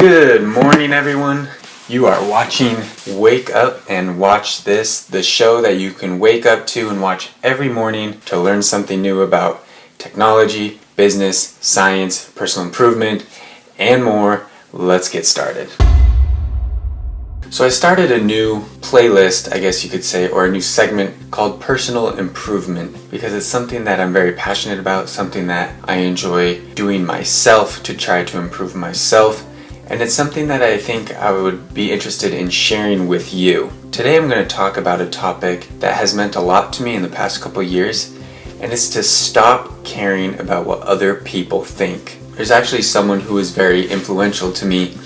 Good morning, everyone. You are watching Wake Up and Watch This, the show that you can wake up to and watch every morning to learn something new about technology, business, science, personal improvement, and more. Let's get started. So I started a new playlist, I guess you could say, or a new segment called Personal Improvement because it's something that I'm very passionate about, something that I enjoy doing myself to try to improve myself. And it's something that I think I would be interested in sharing with you. Today I'm going to talk about a topic that has meant a lot to me in the past couple years, and it's to stop caring about what other people think. There's actually someone who is very influential to me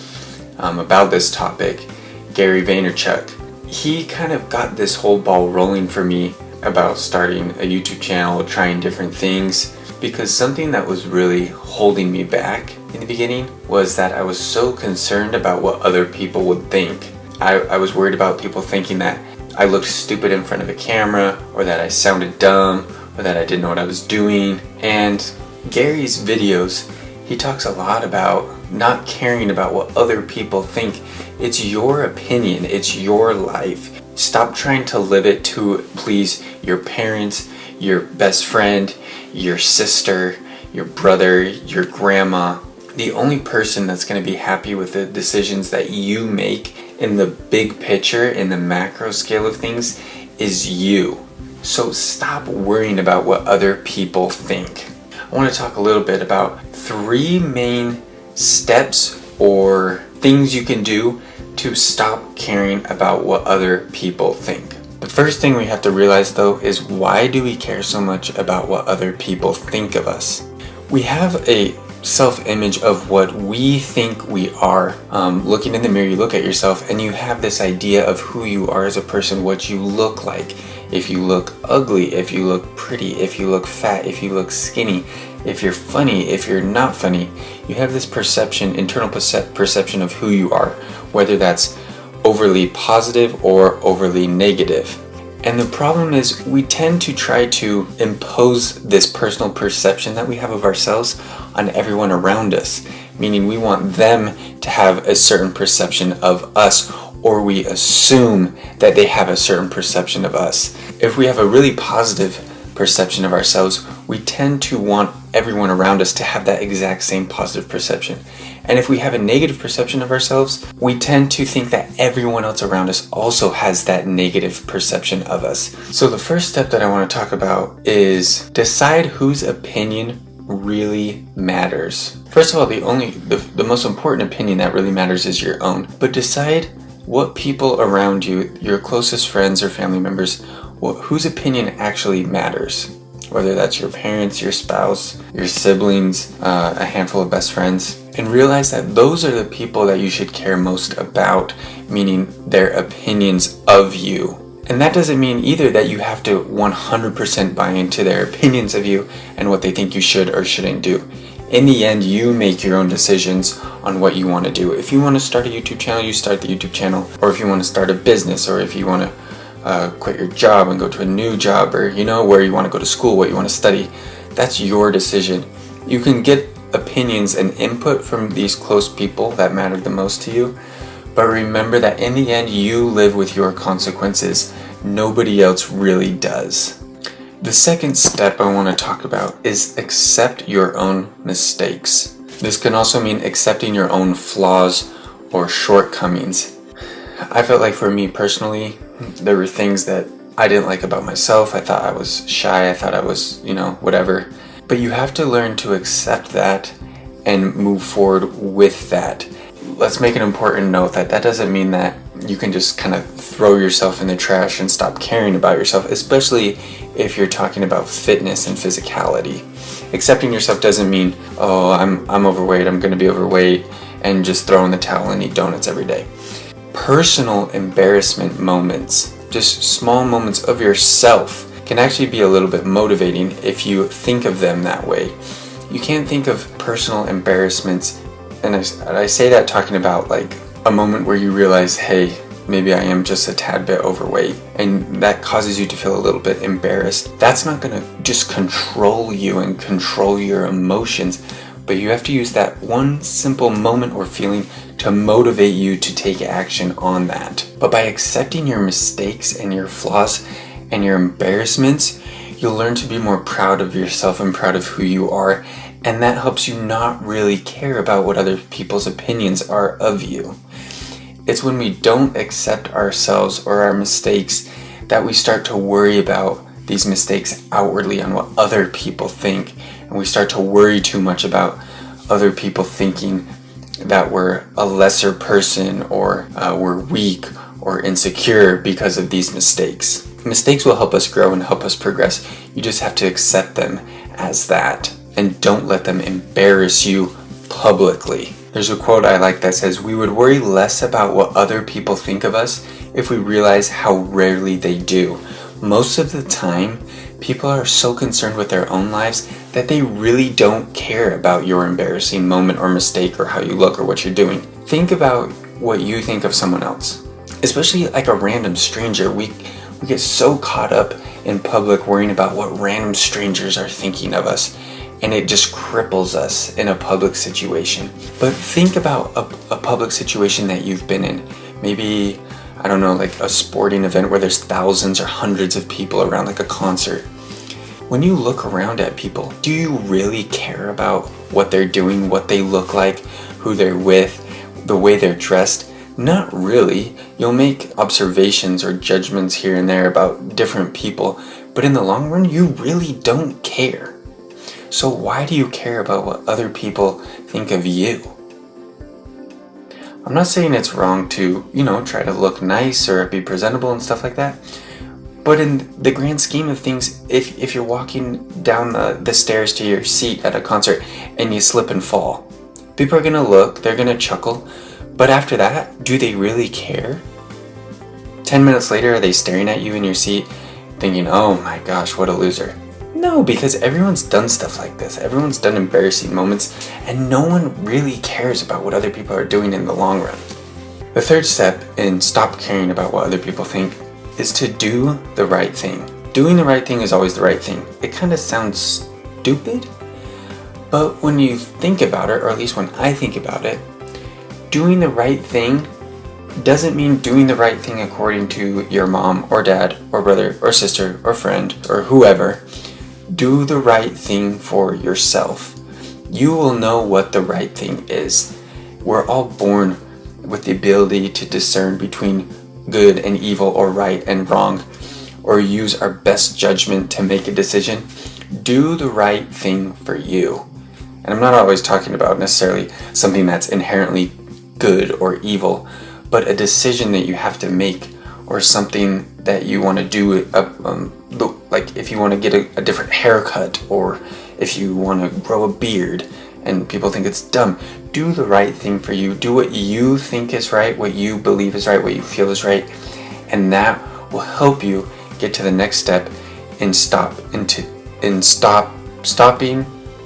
about this topic, Gary Vaynerchuk. He kind of got this whole ball rolling for me about starting a YouTube channel, trying different things, because something that was really holding me back in the beginning was that I was so concerned about what other people would think. I was worried about people thinking that I looked stupid in front of a camera, or that I sounded dumb, or that I didn't know what I was doing. And Gary's videos, he talks a lot about not caring about what other people think. It's your opinion, it's your life. Stop trying to live it to please your parents, your best friend, your sister, your brother, your grandma. The only person that's going to be happy with the decisions that you make in the big picture, in the macro scale of things, is you. So stop worrying about what other people think. I want to talk a little bit about 3 main steps or things you can do to stop caring about what other people think. The first thing we have to realize, though, is why do we care so much about what other people think of us? We have a self-image of what we think we are. Looking in the mirror, you look at yourself and you have this idea of who you are as a person, what you look like. If you look ugly, if you look pretty, if you look fat, if you look skinny, if you're funny, if you're not funny, you have this perception, internal perception of who you are, whether that's overly positive or overly negative. And the problem is we tend to try to impose this personal perception that we have of ourselves on everyone around us, meaning we want them to have a certain perception of us, or we assume that they have a certain perception of us. If we have a really positive perception of ourselves, we tend to want everyone around us to have that exact same positive perception. And if we have a negative perception of ourselves, we tend to think that everyone else around us also has that negative perception of us. So the first step that I want to talk about is decide whose opinion really matters. First of all, the most important opinion that really matters is your own. But decide what people around you, your closest friends or family members, whose opinion actually matters. Whether that's your parents, your spouse, your siblings, a handful of best friends. And realize that those are the people that you should care most about, meaning their opinions of you. And that doesn't mean either that you have to 100% buy into their opinions of you and what they think you should or shouldn't do. In the end, you make your own decisions on what you want to do. If you want to start a YouTube channel, you start the YouTube channel. Or if you want to start a business, or if you want to quit your job and go to a new job, or where you want to go to school, what you want to study, that's your decision. You can get opinions and input from these close people that matter the most to you, but remember that in the end you live with your consequences. Nobody else really does. The second step I want to talk about is accept your own mistakes. This can also mean accepting your own flaws or shortcomings. I felt like for me personally, there were things that I didn't like about myself. I thought I was shy. I thought I was, whatever. But you have to learn to accept that and move forward with that. Let's make an important note that doesn't mean that you can just kind of throw yourself in the trash and stop caring about yourself, especially if you're talking about fitness and physicality. Accepting yourself doesn't mean, oh, I'm overweight, I'm going to be overweight, and just throw in the towel and eat donuts every day. Personal embarrassment moments, just small moments of yourself, can actually be a little bit motivating if you think of them that way. You can't think of personal embarrassments, and I say that talking about like a moment where you realize, hey, maybe I am just a tad bit overweight, and that causes you to feel a little bit embarrassed. That's not going to just control you and control your emotions, but you have to use that one simple moment or feeling to motivate you to take action on that. But by accepting your mistakes and your flaws and your embarrassments, you'll learn to be more proud of yourself and proud of who you are, and that helps you not really care about what other people's opinions are of you. It's when we don't accept ourselves or our mistakes that we start to worry about these mistakes outwardly on what other people think, and we start to worry too much about other people thinking that we're a lesser person or we're weak or insecure because of these mistakes. Mistakes will help us grow and help us progress. You just have to accept them as that and don't let them embarrass you publicly. There's a quote I like that says, "We would worry less about what other people think of us if we realize how rarely they do." Most of the time, people are so concerned with their own lives that they really don't care about your embarrassing moment or mistake or how you look or what you're doing. Think about what you think of someone else, especially like a random stranger. We get so caught up in public worrying about what random strangers are thinking of us, and it just cripples us in a public situation. But think about a public situation that you've been in. Maybe, I don't know, like a sporting event where there's thousands or hundreds of people around, like a concert. When you look around at people, do you really care about what they're doing, what they look like, who they're with, the way they're dressed? Not really. You'll make observations or judgments here and there about different people, but in the long run, you really don't care. So why do you care about what other people think of you? I'm not saying it's wrong to, try to look nice or be presentable and stuff like that. But in the grand scheme of things, if you're walking down the stairs to your seat at a concert and you slip and fall, people are going to look, they're going to chuckle. But after that, do they really care? 10 minutes later, are they staring at you in your seat thinking, "Oh my gosh, what a loser"? No, because everyone's done stuff like this. Everyone's done embarrassing moments, and no one really cares about what other people are doing in the long run. The third step in stop caring about what other people think is to do the right thing. Doing the right thing is always the right thing. It kind of sounds stupid, but when you think about it, or at least when I think about it, doing the right thing doesn't mean doing the right thing according to your mom or dad or brother or sister or friend or whoever. Do the right thing for yourself. You will know what the right thing is. We're all born with the ability to discern between good and evil or right and wrong, or use our best judgment to make a decision. Do the right thing for you. And I'm not always talking about necessarily something that's inherently good or evil, but a decision that you have to make, or something that you want to do, like if you want to get a different haircut, or if you want to grow a beard and people think it's dumb. Do the right thing for you. Do what you think is right, what you believe is right, what you feel is right, and that will help you get to the next step in stopping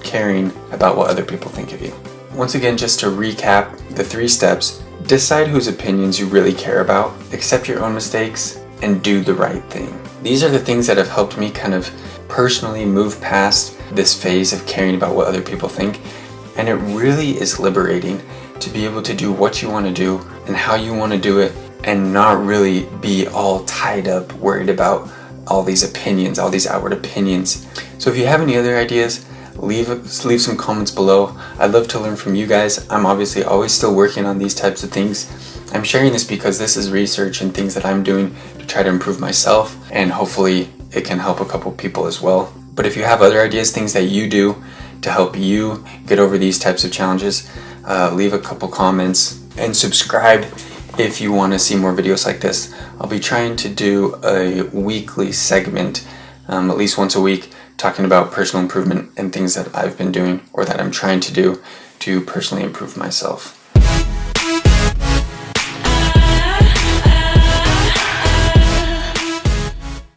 caring about what other people think of you. Once again, just to recap the 3 steps: decide whose opinions you really care about, accept your own mistakes, and do the right thing. These are the things that have helped me kind of personally move past this phase of caring about what other people think. And it really is liberating to be able to do what you want to do and how you want to do it, and not really be all tied up, worried about all these opinions, all these outward opinions. So if you have any other ideas, leave some comments below. I'd love to learn from you guys. I'm obviously always still working on these types of things. I'm sharing this because this is research and things that I'm doing to try to improve myself, and hopefully it can help a couple people as well. But if you have other ideas, things that you do to help you get over these types of challenges, leave a couple comments and subscribe if you want to see more videos like this. I'll be trying to do a weekly segment, at least once a week, talking about personal improvement and things that I've been doing or that I'm trying to do to personally improve myself.